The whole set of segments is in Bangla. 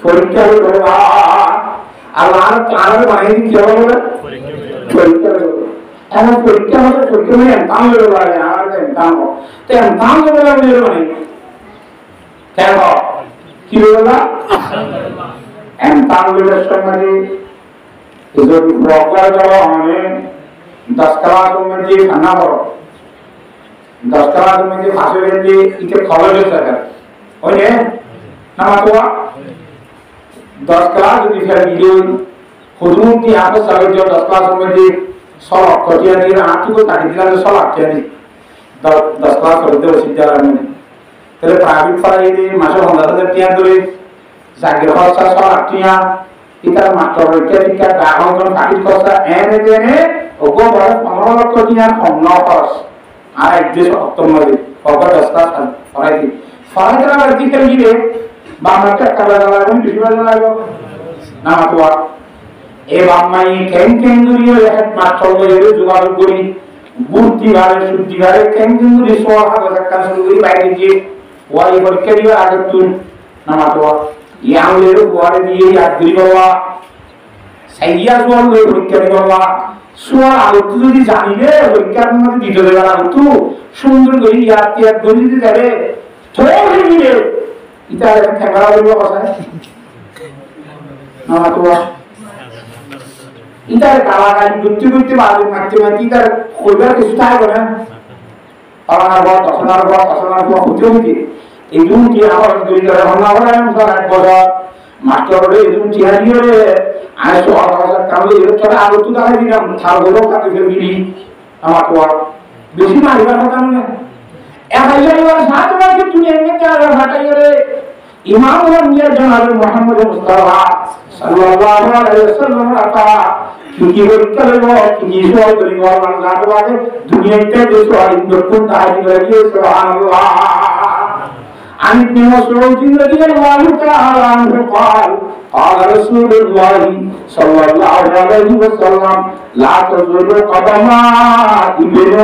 পরীক্ষা আল্লাহ তাআলা মানে কি হবে পরীক্ষা এখন পরীক্ষা হচ্ছে পরীক্ষা মানে এমতান হয়ে গেল আর এমতান তো এমতান হয়ে গেল মানে কেন কি হলো এমতান হলে সমাজে যদি প্রকার দেওয়া হয় 10 ক্লাস মধ্যে খানা করো 10 ক্লাস মধ্যে ফাঁসে রেখে ইকে খবর দিতে হবে ওকে না মাতোয়া 10 ক্লাস যদি ফের ভিডিও হুজুর কি আপস সাবে 10 ক্লাস মধ্যে সলাপ করিয়া দিয়ে আটুকু কাটি দিলাম সলাপ কেনি 10 ক্লাস হতে বসে আমি তাহলে প্রাইভেট পড়াই দিয়ে মাসে 100,000 টাকা ধরে জাগির খরচা সলাপ টিয়া ইতার মাত্র টিকা গাগন কাটি খরচা এনে দেনে ওগো বড় 15 লক্ষ টাকা কম ন খরচ আর এক দেশ অক্টোবরে কত 10 ক্লাস পড়াই দি পড়াই দেওয়ার আর কি গিয়ে বাংলাটা কালা কালা এবং বেশি ভালো লাগলো না মাতোয়া এ বাম্মাই কেঙ্গুরিও এক মাত্র বলে যোগাযোগ করি বুদ্ধি ভাবে শুদ্ধি ভাবে কেঙ্গুরি সোয়া হাজার টাকা শুরু করি বাইরে গিয়ে ওয়াই পরীক্ষা দিবে আগে তুই না মাতোয়া ইয়াংলের ওয়ারে দিয়ে আর দুই বাবা সাইয়া সোয়াল পরীক্ষা দিবে বাবা সোয়া আলো তুই যদি জানিলে পরীক্ষার মধ্যে দিতে দেবে না তো সুন্দর করে ইয়ার তিয়ার করে দিতে যাবে ধরে দিবে এটা ক্যামেরা বলবো কথা না মাতোয়া ইতার গালাগালি করতে করতে বাজে মারতে মারতে ইতার কইবার কিছু থাকবে না পালানোর পর তসনার পর হতে হইতে এই দুটি আবার দুই ধরে হন্না হলে আমি স্যার 1 বছর মাস্টার হলে এই দুটি হারিয়ে রে আমি তো আবার কামে এর চড়া আলো তো দেখাই দিলাম থাল বলো কাটে ফেল দিলি আমার তো বেশি মারিবার কথা না একাই যাইবার সাথে মারকে তুমি এমনি চার হাঁটাই রে ইমাম ওয়া মিয়া জনাব মুহাম্মদ মুস্তাফা সাল্লাল্লাহু আলাইহি ওয়াসাল্লাম আতা কি বলতে হলো কি সওয়াল করি বলমান জানবাকে দুনিয়াতে যে সওয়াল নতুন তাহারি করিয়ে সুবহানাল্লাহ عن ابن مسعود رضي الله تعالى عنه قال قال رسول الله صلى الله عليه وسلم لا تزول قدم ابن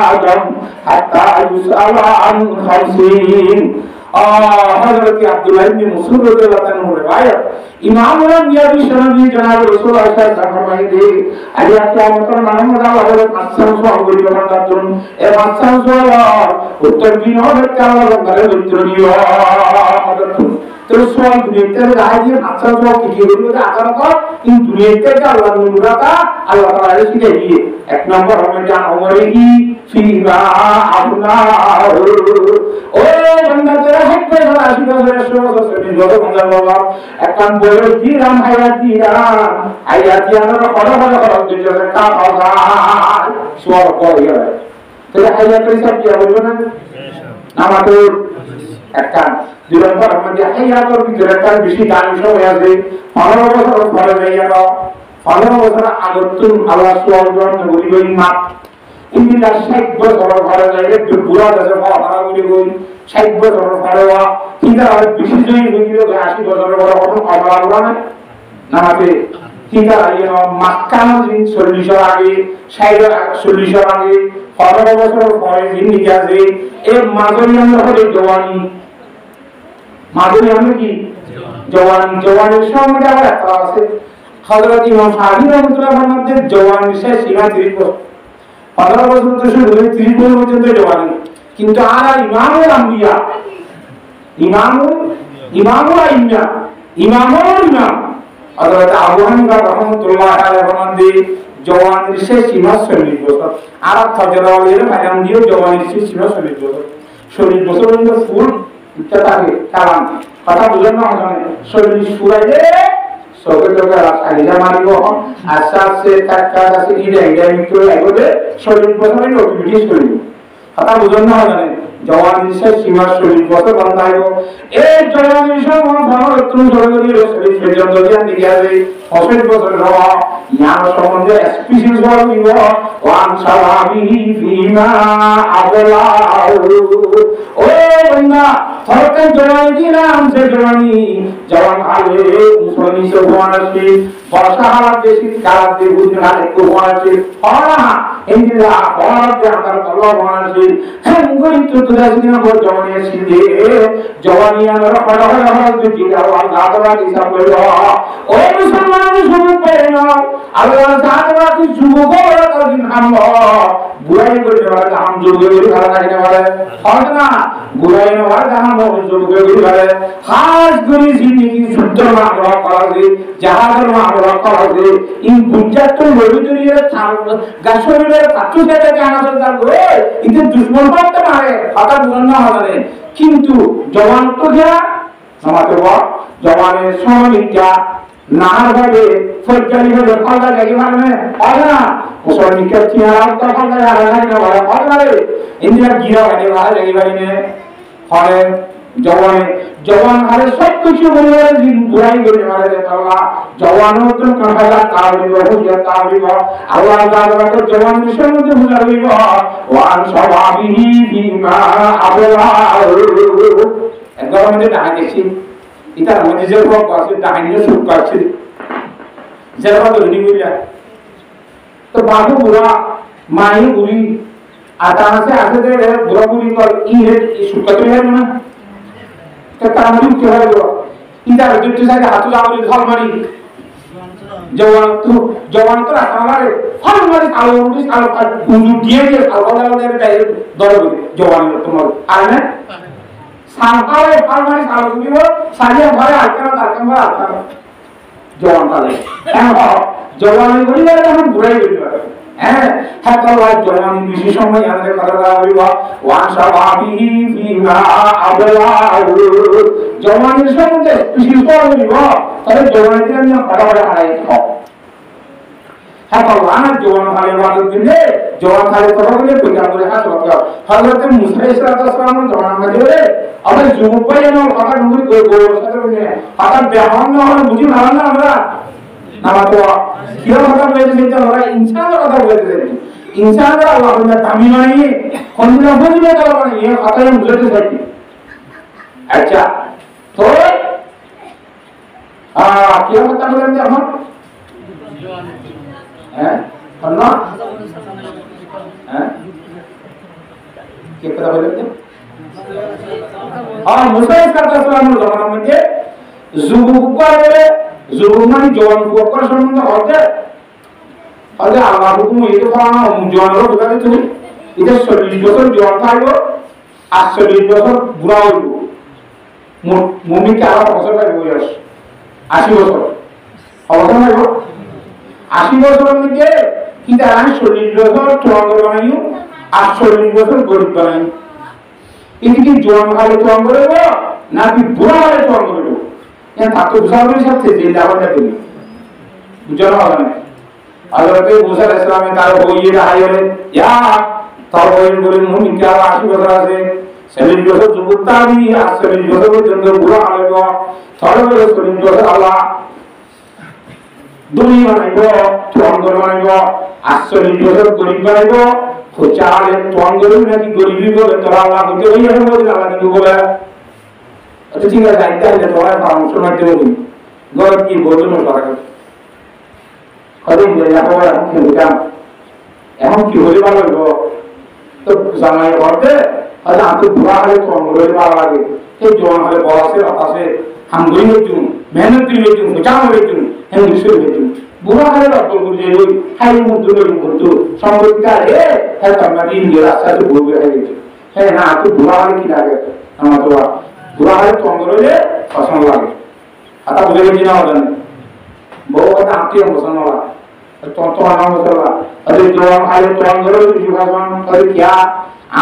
آدم حتى يسأل عن 50 حضرت عبداللہ بن مسعود رضی اللہ عنہ روایت امام الانبیاء شرعی جناب رسول اللہ صلی اللہ علیہ وسلم فرمائے تھے আজ কিয়ামতের মানবতা হযরত আসসালাম সাহাবী বর্ণনা করুন এই আসসালাম উত্তর দিন হবে কালার করে উত্তর দিও তো সোয়াল দুনিয়াতে রাজি আসসালাম কি বলবো আকারত ইন দুনিয়াতে আল্লাহর নুরাতা আল্লাহ তাআলা শিখিয়ে দিয়ে এক নম্বর হবে জান ওমরি ফিমা আপনা ও বান্দা তেরা হক করে আসি করে সরসরি জোরে বন্ধ বাবা একখান বলে দিরাম হায়াতি আমরা বড় দিতে কা পাওয়া সোয়াল করে তাহলে হায়াতি সব কি বলবো না আমাদের একটা দুই নম্বর আমাদের হায়াতের ভিতরে একটা বেশি দান সময় আছে 15 বছর পরে হয়ে গেল 15 বছর আগে তুমি আল্লাহ সুবহানাহু বলি মা ইন্দিরা 60 বছর পরে যায় একটু বুড়া আছে ভাড়া বলি কই 60 বছর পরে ওয়া কিন্তু আর বেশি জয়ী হইলো 80 বছর পরে কত আবার না নামাতে কিন্তু মক্কা দিন 40 আগে 40 আগে 15 বছর পরে দিন নিয়ে আসে এই মাঝারি আমরা হলে জওয়ানি মাঝারি আমরা কি জওয়ানের সময় আবার একটা আছে হযরত ইমাম শাফি রাহমাতুল্লাহ ফরমাতে জওয়ানি শেষ সীমা 30 বছর 15 বছর থেকে শুরু করে 30 বছর পর্যন্ত জওয়ানি কিন্তু আর ইমামুল আম্বিয়া ইমামুল ইমাম হযরত আবু হানিফা রাহমাতুল্লাহ আলাইহি ফরমাতে জওয়ানির শেষ সীমা 40 বছর আর ফজরের মায়াম দিয়ে জওয়ানির শেষ সীমা 40 বছর 40 বছর পর্যন্ত ফুল ইত্যাদি কালাম কথা বুঝেন না মানে 40 ফুরাইলে সবে তোকে আলিজা মারিব আস্তে আস্তে টাকা আছে ইডে মিত্র লাগবে 40 বছরের অটোমেটিক করিব কথা বুঝেন না মানে জওয়ানির শেষ সীমা 40 বছর বন্ধাইব এই জওয়ানির সময় ভালো একটু জরুরি রসুল পর্যন্ত জ্ঞান দিয়ে আসে 60 বছর হওয়া ইয়ার সম্বন্ধে স্পেশাল জবাব দিব ওয়ান সালামি ফিমা আবলা ও বন্ধা সরকার জওয়ানি দিলাম সে জওয়ানি জওয়ান আলে মুসলমানি সে জওয়ানি বর্ষা হালাত দেশি কালাত দে বুঝ হালে কো জওয়ানি হরা ইন্দিরা হরা দে আকার তলো জওয়ানি হ্যাঁ মুগরি তো তুলাসিনা বল জওয়ানি সিদে জওয়ানি আর হরা হরা হরা দুটি আওয়াজ দাদা হিসাব করো ও মুসলমান শুরু করে নাও আল্লাহ দাদা কি শুরু করো দিন আমরা বুড়াই করে দেওয়ার হাম যোগ্য করে ভালো লাগে বলে হয় না বুড়াই নেওয়ার হাম যোগ্য করে বলে খাস করে জিন্দেগি শুদ্ধ মামলা করা যায় জাহাজের মামলা করা যায় এই বুঝাত তো লবিতরিয়ে থাম গাছরির কাটু থেকে আনার দরকার করে ইতে দুশ্মন করতে পারে হঠাৎ বন্ধ হবে কিন্তু জওয়ান তো যা আমাদের জওয়ানের শ্রমিকটা নাহার ভাবে ফজলি ভাবে ফলটা জায়গা মানে হয় না মুসলমানকে চিনার তো ফলটা জায়গা না বলে হয় না রে ইন্ডিয়া গিরা ভাবে ভালো জায়গা মানে হয় জওয়ান হারে সব কিছু বলে দিন বুড়াই করে মারা যায় আল্লাহ জওয়ানও তো কাঁঠালা তাওরিব হুজা তাওরিব আল্লাহ তাআলা তো জওয়ান বিষয়ের মধ্যে বুঝাইব ওয়ান সওয়াবিহি বিমা আবলা একবার আমাদের দেখা গেছি এটা আমাদের যে রকম আছে ডাইনে সুখ আছে যেরকম তো নিমিলা তো বাবু বুড়া মাই বুড়ি আতাছে আছে যে বুড়া বুড়ি কর ইহে সুখ তো হয় না তো তার মৃত্যু কি হয় এটা দুটো জায়গা হাতু লাগালি ধল মারি জওয়ান তো রাখা মারে ফল মারি আলো উঠি আলো উজু দিয়ে আলো লাগালে ডাইরেক্ট দরবে জওয়ান তোমার আর না সামহারে ফার্মারি সালো দিব সাজিয়া ঘরে আটকানো তারকাম ঘরে আটকানো জওয়ান কালে জওয়ানি করি গেলে তখন ঘুরাই বেরিয়ে পারে হ্যাঁ হ্যাঁ তাহলে জওয়ানি বেশি সময় আমাদের কথা বলবো ওয়ান সাবাবিহি ফিমা আবলা জওয়ানির সম্বন্ধে বেশি কথা বলবো তাহলে জওয়ানিতে আমি কথা বলে হারাই খাও হ্যাঁ আল্লাহ জওয়ান হালে ওয়াদত দিলে জওয়ান হালে কথা বলে পয়সা করে হাত রাখা হযরত মুসা ইসলাতু সালাম জওয়ান না দিলে আবার যুবক ভাই না কথা নবী কই গোর সাথে বলে কথা বেহান না হলে বুঝি না আমরা না তো কি কথা বলতে সেটা ওরা ইনসানের কথা বলতে ইনসানরা আল্লাহর দামি মানে কোন দিন বুঝলে তো মানে এই কথা বুঝতে চাই আচ্ছা তো কি কথা বলেন এখন হ্যাঁ না হ্যাঁ কি কথা বলেন মুসা ইসলামের জমানার মধ্যে যুবক মানে জওয়ান যুবকের সম্বন্ধে হতে তাহলে আল্লাহ হুকুম এই কথা জওয়ানেরও বোঝাতে তুমি এটা 40 বছর জওয়ান থাকবো 48 বছর বুড়া হইব মুমিনকে আরো বছর পাইব বয়স 80 বছর অবস্থা পাইব 80 বছরের মধ্যে কি তারা 40 বছর চুয়াঙ্গ বানাইও 48 বছর গরিব বানাই এদিকে জোয়ান হালে চুয়াঙ্গ করব নাকি বুড়া হালে চুয়াঙ্গ করব তাকে বুঝানোর সাথে যে দাওয়াটা দিল বুঝানো হবে না হযরত মুসা আলাইহিস সালামে তার বইয়ে আইলে ইয়া তার বইয়ে বলেন মুমিনকে 80 বছর আছে 40 বছর যুবক তাবি 40 বছর পর্যন্ত বুড়া হালে গো তার বলে 40 বছর আল্লাহ দুনিয়া বানাইব চুয়াঙ্গ বানাইব 48 বছর গরিব বানাইব চালে চুয়াঙ্গ নাকি গরিবি বলে তোরা আল্লাহ বলতে ওই এর মধ্যে আল্লাহ কিন্তু বলে আচ্ছা ঠিক আছে আইতে আইতে তোরা পরামর্শ মারতে বলি গরিব কি বলতো না তারা কদিন যায় এখন কি বুঝাম এখন কি হলে ভালো হইব তো জামাই করতে আচ্ছা আমি বুড়া হলে চুয়াঙ্গ হলে ভালো লাগে এই জোয়ান হলে বড় আছে আছে হামগুড়ি হইতুম মেহনত করি হইতুম চাম হইতুম হেন বিষয় হইতুম বুড়া হলে রক্ত করে ওই হাই মুদ্র লই মুদ্র সংগীতটা রে হ্যাঁ তোমরা দিন দিয়ে রাস্তাতে বলবে হয়ে গেছে হ্যাঁ না তো বুড়া হলে কি লাগে আমার তো বুড়া হলে চন্দ্র হলে পছন্দ লাগে আতা বুঝে গেছি না জানি বউ কথা আত্মীয় পছন্দ লাগে তোমার নাম বসলা আরে জওয়ান হলে চন্দ্র কিছু ভাষণ আরে কিয়া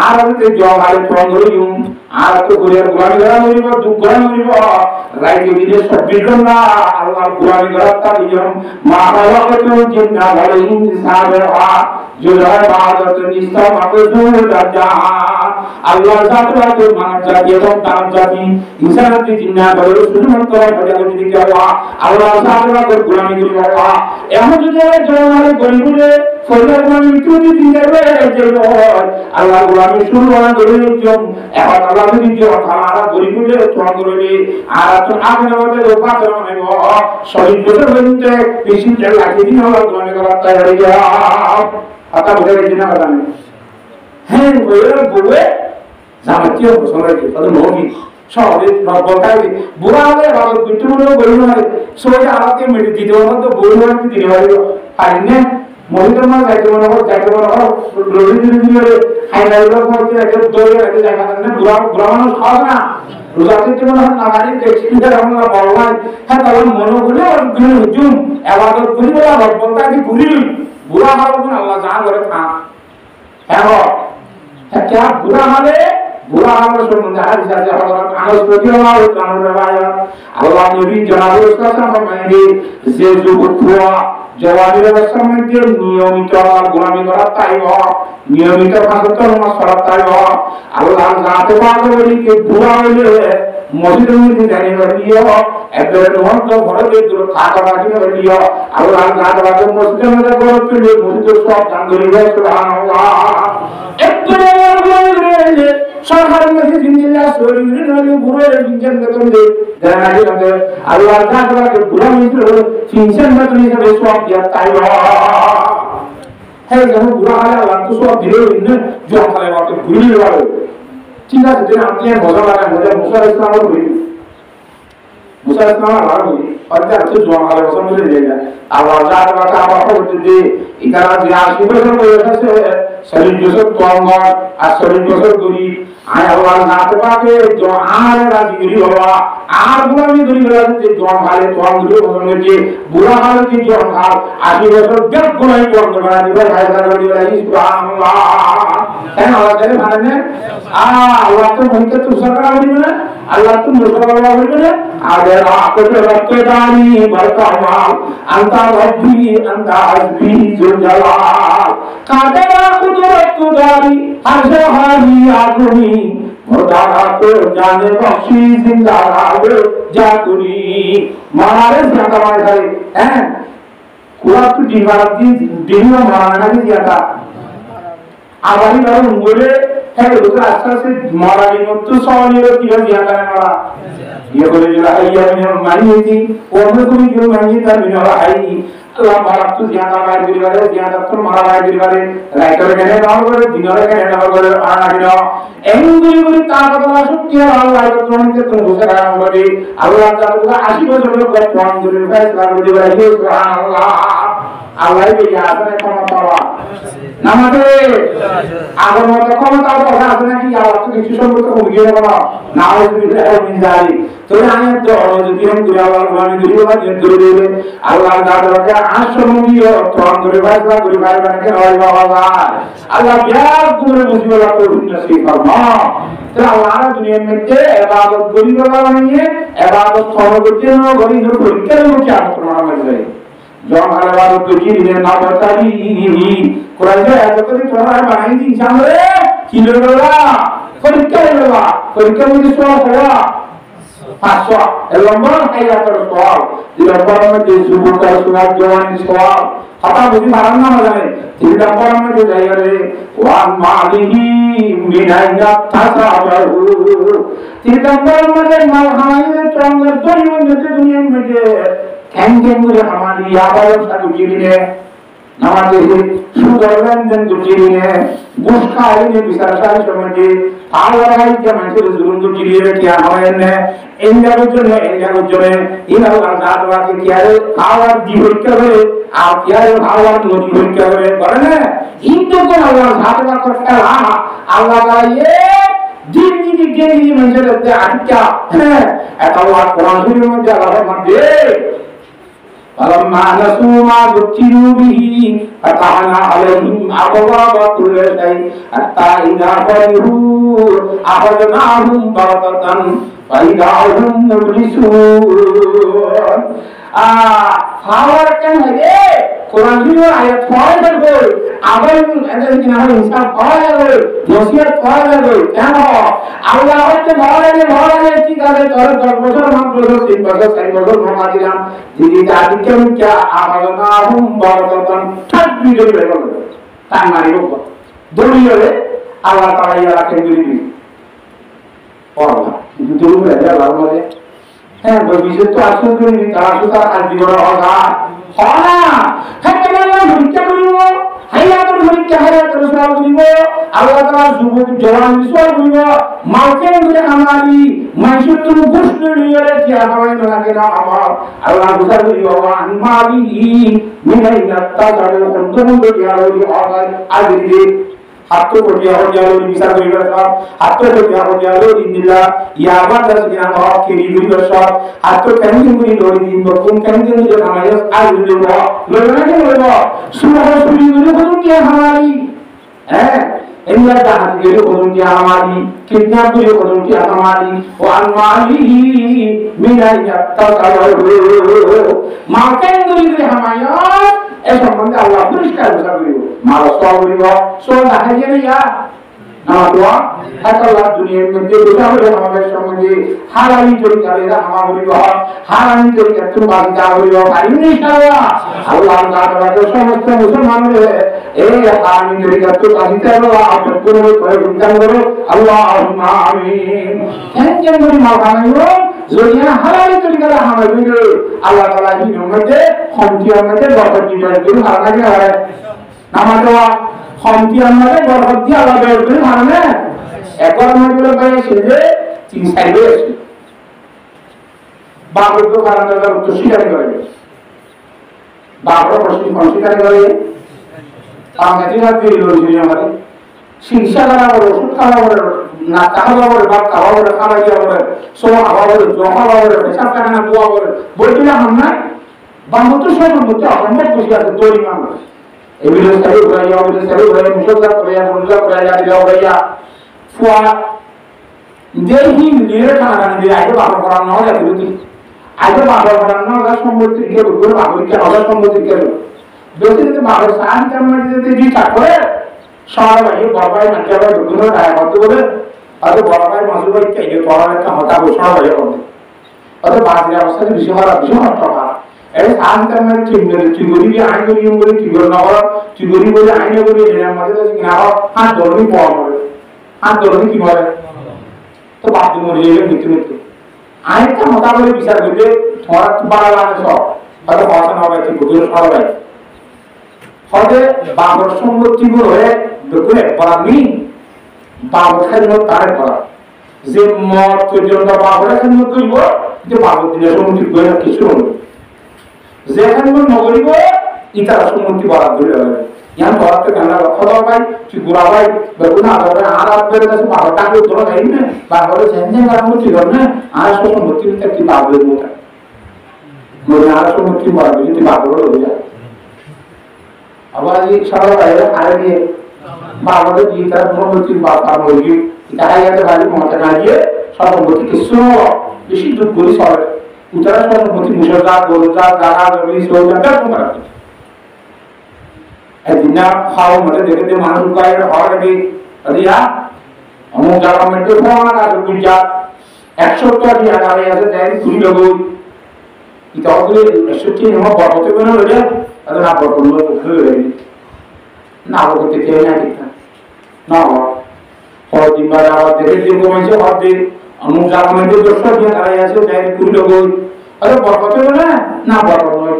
আর আমি জওয়ান হলে চন্দ্র ইউম আর তো গুলিয়ার গুলামি করা হইব দুঃখ করা হইব রাইতে দিনে সব বিক্রম না আল্লাহ গুলামি করা তা নিয়ম মা বাবাকে জিন্না বলে ইনসানের হা জুলাই বাদত নিস্তা মাকসুদ রাজা আল্লাহ জাতরাত মানব জাতি এবং তার জাতি ইনসানাতি জিন্না বলে শুধুমাত্র প্রজাপতি দিকে আল্লাহ জাতরাত গুলামি করি এমন যদি জওয়ান হলে গরিবুলে ফরিয়াদ মানে মৃত্যুটি দিবে যে আল্লাহ গোলামি শুরু না করে একজন এখন আল্লাহ যদি যে তারা গরিবুলে তোয়া করে আর তো আগের মধ্যে রোপা করে নেব শহীদ বছর হইতে বেশি যে লাগিয়ে দিন আল্লাহ গোলামি করার তৈরি হয়ে আতা বলে দিনা কথা নেই হ্যাঁ ওইরকম বলে যাবতীয় ঘোষণা দিয়ে তাদের নবী শহরে বলতে বুড়া হলে ভালো দুটো মনে বলি হয় সবাই আলাদা মেডি দিতে পারবো তো বই হয় দিতে পারবো পারি না মহিলার মা যাইতে মনে হয় রোজি দিনে দিনে হাইলাইটের মধ্যে একটা দই একটা জায়গা না বুড়া বুড়া মানুষ খাওয়া না রোজাতে তো মনে হয় না গাড়ি দেখছিতে আমরা বড় হয় হ্যাঁ তাহলে মনে করে দিন হুজুম এবাদত করি বলা বলতে কি ঘুরি বুড়া হওয়ার জন্য আল্লাহ যা করে থাক হ্যাঁ হ্যাঁ क्या बुरा हाले बुरा हाल সম্বন্ধে হাদিস আছে হযরত আনাস রাদিয়াল্লাহু তাআলা আল্লাহ নবী জনাব রাসূলুল্লাহ ফরমায়েন যে যুবক জওয়ানের অবস্থার মধ্যে নিয়মিত গোলামি করা তাই নিয়মিত ফাঁসত নামাজ পড়া তাই আল্লাহ জাতে পাক বলি কে বুরা হইলে মসজিদের মধ্যে দাঁড়িয়ে রহিও একবারে মহত্ব ভরতে দূর থাকা রাখি রহিও আল্লাহ জাতে পাক মসজিদের মধ্যে গড়ে তুলে মসজিদের সব দান করিবে সুবহানাল্লাহ একটু বলে সরকারের কাছে জিন্দিল্লাহ শরীরের নাকি বুড়ের বিজ্ঞান বেতন দে জানাই হবে আল্লাহ তাআলা কে বুড়া মিত্র ফিনশন বেতন হিসেবে সব দিয়া তাই হ্যাঁ যখন বুড়া হয় আল্লাহ তো সব দিলে না জোর করে বাকি ভুলি যাবে ঠিক আছে দিন আপনি মজা লাগে মজা মুসা ইসলামের বলি মুসা ইসলামের আর বলি আর তার তো জোর করে বসন বলে দেয় আল্লাহ তাআলা আবার বলতে যে ইতারা যে 80 বছর বয়স আছে শরীর বছর তোমর আর শরীর বছর গরিব আয় আল্লাহ নাতে পাকে जो আর রাজি গরি বাবা আর গুলামি গরি বাবা যে জন ভালে তোম গরি বসন যে বুড়া হাল যে জন হাল 80 বছর গপ গুলাই করতে পারে দিবে ভাইরা গরি বাবা সুবহানাল্লাহ কেন আল্লাহ জানে মানে আল্লাহ তো মনকে তো সরকার বলি না আল্লাহ তো মুসলমান বলি না আর আপনি রক্তদানি বরকামাল আনতা রব্বি আনতা হাসবি জুল জালাল কাদেরা কুদরত দারি হাজহানি আগুনি খোদারা তো জানে বখশি জিন্দা রাবে জাতুনি মারে জাতা মারে খালি হ্যাঁ কুরা তো দিবারাত দিন মারা না দিয়াটা আবারই কারণ বলে হ্যাঁ ওটা আস্তে আস্তে মারা কিন্তু সওয়ালের কি দিয়া করে মারা ये बोले जो आइया में मानी थी वो में कोई जो मानी था बिना आई अल्लाह बाप तो ज्यादा मार गिरी वाले ज्यादा तो मारा मार गिरी वाले राइटर कहने नाम करे दिनों कहने नाम करे आना दिनों एंगुली गुली ताकत वाला शक्ति है अल्लाह तो तुमके तुम दूसरा नाम करे अल्लाह ताला 80 বছর লোক কোরআন গুলি ফেসলা করে দিবে সুবহানাল্লাহ আল্লাহ কে ইয়াদের ক্ষমতা নামাজে আগর মত ক্ষমতা কথা আছে নাকি আল্লাহ তো কিছু সম্পর্ক কমিয়ে দেব না নামাজ বিলে মিজারি তো আমি তো যদি हम দুনিয়া আমি দুনিয়া যে করে দেবে আল্লাহ তাআলাকে আশ্রমীয় তরণ করে ফেসলা করে বাইরে হয় বাবা আল্লাহ বিয়ার করে মুসিবত করুন নসিব ফরমা তো আল্লাহ দুনিয়ার মধ্যে ইবাদত করি বাবা নিয়ে ইবাদত করতে না করি না পরীক্ষা কি আপনারা মানবে জন আলাদা তো কি দিলে না বতারি কোরআনে এত করে তোরা বানাই দিন সামনে কি লড়া পরীক্ষা লড়া পরীক্ষা মধ্যে সব হওয়া পাঁচশো লম্বা হাইয়াতের সওয়াল লম্বার মধ্যে যুবকরা সুনার জওয়ানি সওয়াল কথা বুঝি মারান না জানে তিন লম্বার মধ্যে জায়গারে ওয়ান মালিহি মিনাইয়া তাসাবাহু তিন লম্বার মধ্যে মাল হামাইয়ে চঙ্গের দুনিয়ার মধ্যে কেন করে हमारी आवाज का गुजरी আমাদের সুদর্শন গুজিয়ে বুশকা আইনে বিচারসার সমাজে আওয়ারাই যে মানুষের জুলুম গুজিয়ে কি হয় না এন্ডার জন্য ইনাল্লাহ জাতওয়াকে কি আরে আওয়ার দিবে করে আর কি আরে আওয়ার নদী হইতে হবে করে না ইনতো কোন আল্লাহ জাতওয়া করতে আল্লাহ গায়ে দিন মানুষের মধ্যে আটকা হ্যাঁ এটা আল্লাহ কোরআন শরীফের মধ্যে আল্লাহ মধ্যে فلما نسوا ما ذكروا به فتحنا عليهم أبواب كل شيء حتى إذا فرحوا أخذناهم بغتة فإذا هم مبلسون power can have Quran shirif ayat power করবে আবার এটা কি না ইনসাফ পাওয়া যাবে নসিহত পাওয়া যাবে কেন আল্লাহ হচ্ছে মহারাজে ঠিক আছে তোর 10 বছর 5 বছর 3 বছর 4 বছর ক্ষমা দিলাম দিদি দাদি কেমন কে আমানা হুম বরকতন ঠিক বিজয় বের করবে তাই মারিব দলিলে আল্লাহ তাআলা ইয়ারা কেন্দ্রে দিবি পড়া দুটো বেলা লাগবে হ্যাঁ ভবিষ্যৎ তো আসল করে তারা তো তার আজ জীবন হওয়া হনা হ্যাঁ কেমন পরীক্ষা করিব হায়াতুল পরীক্ষা হায়াতুল সওয়াল করিব আল্লাহ তাআলা যুবক জওয়ান বিষয় করিব মাকে করে আমারি মানুষের তো গোষ্ঠ নিয়ে কি আমায় না কেন আমার আল্লাহ বুঝা করিব আমারি মিনাইনা তাজারু কোন কি আলোরি হয় আজকে হাত কোটি আলো বিচার করিবার সব হাত কোটি আলো দিল্লা ইয়াবা দাস কিনা হক কেরি করিবার সব হাত কেমন করি লড়ি দিন কোন কেমন যে আমায় আজ লইব লড়না কি লইব সুরা সুরি গুলো কোন কি আমারি হ্যাঁ এমলা দাহাত গুলো কোন কি আমারি কিডন্যাপ গুলো কোন কি আমারি ও আনমালি মিনাইয়া তাতারু মাকে করি আমায় এই সম্বন্ধে আল্লাহ পরিষ্কার ঘোষণা করিব মারা সব করিব সব দেখা যাবে ইয়া না দোয়া আল্লাহ দুনিয়ার মধ্যে ঘোষণা করে আমাদের সম্বন্ধে হারামি তরিকারে রাহমা করিব হারামি তরিকা তুমি বাঁচা করিব পারিব ইনশাআল্লাহ আল্লাহ তাআলা সমস্ত মুসলমানদের এই হারামি তরিকা তো বাঁচতে আল্লাহ আপনি করে চিন্তা করো আল্লাহুম্মা আমিন কেন করি মাওলানা জরিয়া হালাল তরিকা রাহমা করিব আল্লাহ তাআলা এই মধ্যে খন্তিয়ার মধ্যে বরকত দিবেন কিন্তু হারানা কি হয় নামাজ দেওয়া খন্তিয়ার মধ্যে বরকত দিয়ে আল্লাহ বের করে হারানা একবার মধ্যে ভাই সেজে তিন সাইডে আছে বাবুর তো কারণে তো স্বীকার করে বাবুর প্রশ্ন স্বীকার করে আমাদের দিয়ে লড়ি আমাদের শিক্ষা করা বড় ওষুধ খাওয়া বড় না খাওয়া বড় ভাত খাওয়া বড় খাওয়া গিয়া বড় সোয়া খাওয়া বড় জমা বড় পেশাব টাকা না দোয়া বড় বলতে না হাম না বামত সময় মধ্যে অসম্ভব খুশি আছে তৈরি মানুষ এগুলো সারি ঘুরাইয়া মুসলদার করাইয়া মুসলদা করাইয়া দিলা করাইয়া ফুয়া দেহি নিয়ে খানা দিয়ে আগে বাবা করার না হয় দিদি আগে বাবা করার না হয় সম্পত্তি কে বলবো বাবা কে হবে সম্পত্তি কে বেশি যদি বাবার সাহায্য কেমন যদি বিচার করে সবার ভাই বড় ভাই নাকি আবার দুগুণ টাকা করতে বলে আর বড় ভাই মাসুর ভাই কে পড়ার একটা হতা ঘোষণা হয়ে করবে অত বাজারের অবস্থাতে বেশি টাকা এই সাহায্য কেমন তুই গরিবি আইন করি বলে তুই গরিব না করা তুই গরিব বলে আইন করি এর মধ্যে তো কিনা হাত ধরবি পড়া করে হাত ধরবি কি বলে তো বাদ মরে যাবে মৃত্যু আইনটা হতা বলে বিচার করলে তোমার বাড়া লাগে সব হয়তো পড়াশোনা হবে ঠিক বুঝলো সবাই হতে বাবর সম্পত্তি গুলো হয়ে দেখুন একবার নেই বাবর খাইল তার করা যে মত পর্যন্ত বাবরের খাইল করিব যে বাবর দিনের সম্পত্তি করে কিছু হল যেখানে নগরিব ইতারা সম্পত্তি বরাদ ধরে যাবে ইয়ান বরাদ তো কেন খোদা ভাই তুই গুড়া ভাই বেগুন আদরে আর আপের কাছে বাবর টাকা তোরা যাই না বাবরে জেনে গামু ঠিক না আর সম্পত্তি কি বাবরের মত মনে আর সম্পত্তি বরাদ যদি বাবর হয়ে যায় আবার এই সারা বাইরে আরে দিয়ে বাবাদের দিয়ে তার সম্পত্তি বাবা মুরগি দেখা যাচ্ছে বাড়ি মতে না দিয়ে সম্পত্তি কিছু বেশি দুঃখ করি সবাই উত্তরা সম্পত্তি মুসলজাত গরুজাত জাগা জমি সৌজাত তোমরা একদিন না খাও মতে দেখতে মানুষ গায়ের হওয়ার আগে রিয়া অমুক জায়গা মধ্যে ফোন আছে গুঞ্জা 100 টাকা দিয়ে আগে আছে যাই ঘুরি লগো এটা ওগুলো 100 টাকা বড়তে কোনো লড়ে ಅದು ನಾ ಬರ್ಕೊಂಡು ಹೋಗ್ತೀವಿ ನಾವು ಹೋಗ್ತಿದ್ದೇವೆ ನಾಡಿಕ ನಾವು ಹೋದಿಮಾರ ಅವತ್ತೆ ದಿನ ಮೈಸೆ ಹೋದಿ ಅಮು ಜಾಗಮಂದಿ ದೊಡ್ಡ ದಿನ ಕರಾಯಾಸೆ ಜಾಯಿ ಕುರಿ ಹೋಗಿ ಅರೆ ಬರ್ಕೊತೆ না ಬರ್ಕೊಂಡು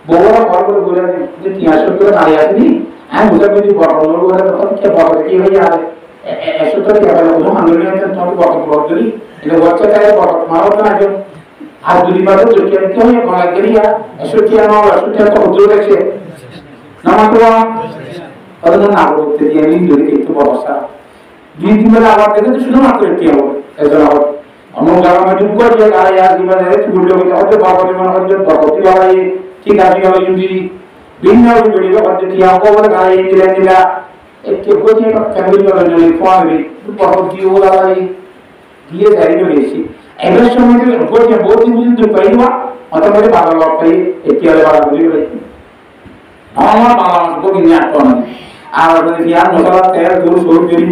বোরা বড় বলে যে 300 টাকা করায়াসনি আমি বুঝা করি বড় বলে তখন কে বড় কি হয়ে যাবে 100 টাকা কেবল ওনো আন্দোলনে তো বড় বড় করি এটা হচ্ছে তাই বড় মারো না যে আর দুই বারে যদি কেউ হয় বলা গেরিয়া 100 টাকা নাও 100 টাকা তো হুজুর আছে নামাতোয়া ಅದನ್ನ ನಾವು ಹೋಗ್ತಿದ್ದೀವಿ ಇಲ್ಲಿ ಇತ್ತು ಬರೋಸಾ দুই দিনের আবার দেখে শুধু মাত্র একটি হবে এজন্য আমরা গ্রামে ঢুকবো যে গায়ে আর দিবারে চুগুলো হতে বাবারে মনে হয় যে ভগতি বাবাই ঠিক আছে গেল যদি ভিন্ন জড়িত হতে কি আকবর গায়ে দিলা একটু কোচে ফ্যামিলি করে নিয়ে ফোয়াবে ভগতি ওলা ভাই দিয়ে যাইলো বেশি এবার সময় যে কোচে বহুত দিন তো পাইবা অতবারে বাবা লোক পাই একটি আর বাবা বলি আমার বাবা আমাকে নিয়ে আসতো না আর ইয়ার মশলা তেল দূর সরু জড়ি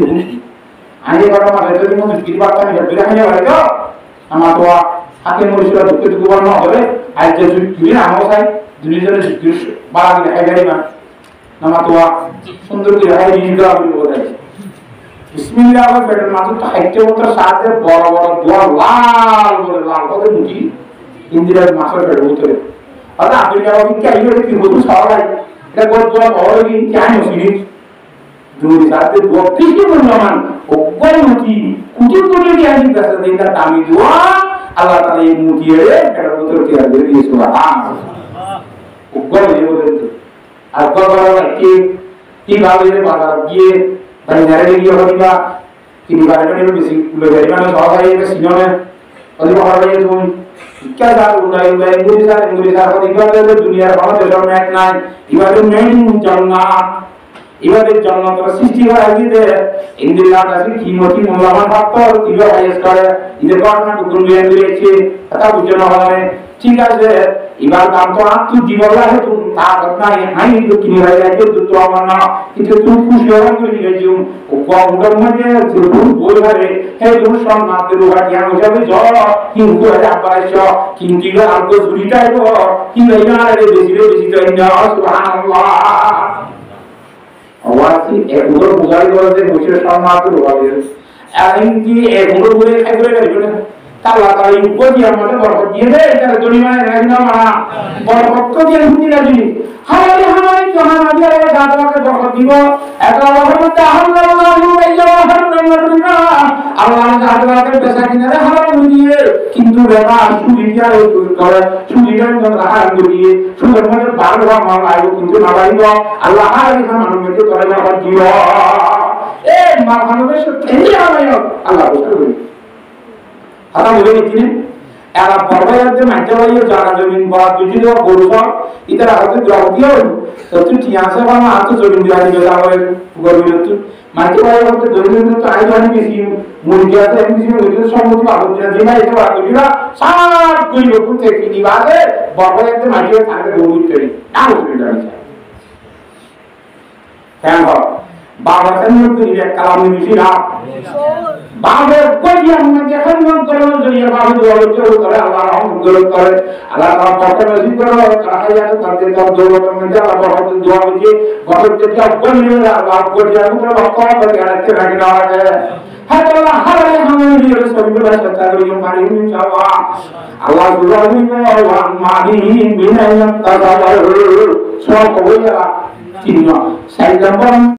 আমি বড় মাঝে যদি মনে কি বার্তা নিয়ে বের হয়ে যাবে তো nama tua hakim murid dukit gubernur no boleh aja juri nama saya juri juri barang ini aja ni nama tua sundur kira aja ini juga boleh Bismillah wa betul masuk tak hekte motor saatnya boro-boro dua lal kau mudi Indira masuk betul betul ada apa yang kau fikir ini kita betul salah kita buat dua orang ini kian sini juri saatnya dua pikir menjaman bukan mudi kucing dia yang kita sedang kami dua Allah Taala yang mudi kita betul kita jadi Subhan bukan dia betul apa kalau kita ini pada dia dan nyari dia orang kita ini barang ini mesti belajar mana soal saya ini sinone kalau orang lain tu क्या साल उन्नाई इंग्लिश साल इबादत दुनिया रे बात जरूर मैच ना इबादत नहीं चलना इबादत चलना तो सृष्टि हो रही है इंदिरा दासी कीमती मूल्यवान फैक्टर इबा हाईएस्ट करे इधर पार्टनर टुकुन भी इंदिरा अच्छे अतः बुझना वाला ठीक है इबार काम तो आप तू दीवाला है तुम ताकत ना ये हाई तो किन्हीं रह जाए तो तू आमना इधर तू खुश हो रहा क्यों नहीं जो उपवा उधर मजे जरूर बोल रहे है जो शाम ना तेरे बात यहाँ मुझे भी जो कि उनको है आप पर शो कि इंदिरा आपको सुरीता है वो कि नहीं ना रे बेसी तो इंदिरा सुभान अल्लाह आवाज़ की एक उधर बुझाई तो ऐसे मुझे शाम ना तेरे बात इनकी एक उधर बुझे एक बुझे তালা তালা ইউকো দিয়া মনে বরকত দিয়ে দে এটা দুনিয়া রাখনা মানা বরকত দিয়ে হুতি লাগি হায় হায় জাহান দিয়া এ দাদাকে বরকত দিব এত রহমত আল্লাহু ইল্লাহুন্না আল্লাহ দাদাকে বেসা কিনারে হারাম দিয়ে কিন্তু রেবা সুবিধা করে সুবিধা রাহার দিয়ে সুবিধা মানে বারবার মাল আইব কিন্তু না পাইব আল্লাহ হারাম মানুষকে করে বরকত দিব এ মা ভালোবেসে এই আমায় আল্লাহ বলে आता मुझे कितने ऐसा परवाह है मैंने वाली जाना जमीन बात दूसरी तो बोलूँगा इधर आते ग्राउंड दिया तो तू यहाँ से वहाँ आते जमीन दिया नहीं बेचा हुआ है गवर्नमेंट तो मैंने वाली वक्त जमीन तो आए जाने किसी मुर्गिया से किसी मुर्गी तो सब मुझे बात दिया जी मैं इधर बात दूसरा साथ कोई लोग थे कि निवास है परवाह है मैंने वाली थाने दो मिनट करी क्या मुझे डर है क्या हो बाबा संयोग के लिए कलाम में मिली ना बाबा कोई हम देखन मन करो जरिए बाबा दो लोग करे अल्लाह हम दो करे अल्लाह का पाके नसीब करो कहा या तो करते तब दो लोग में जा बहुत दुआ कीजिए बहुत क्या बन नहीं रहा आप को दिया को वक्त पर रखते रखना है तो अल्लाह हर हमें लिए सब में सच्चा करो ये हमारी इंशाअल्लाह अल्लाह सुब्हानहू व माही बिना तजावर सो को या तीन साइड नंबर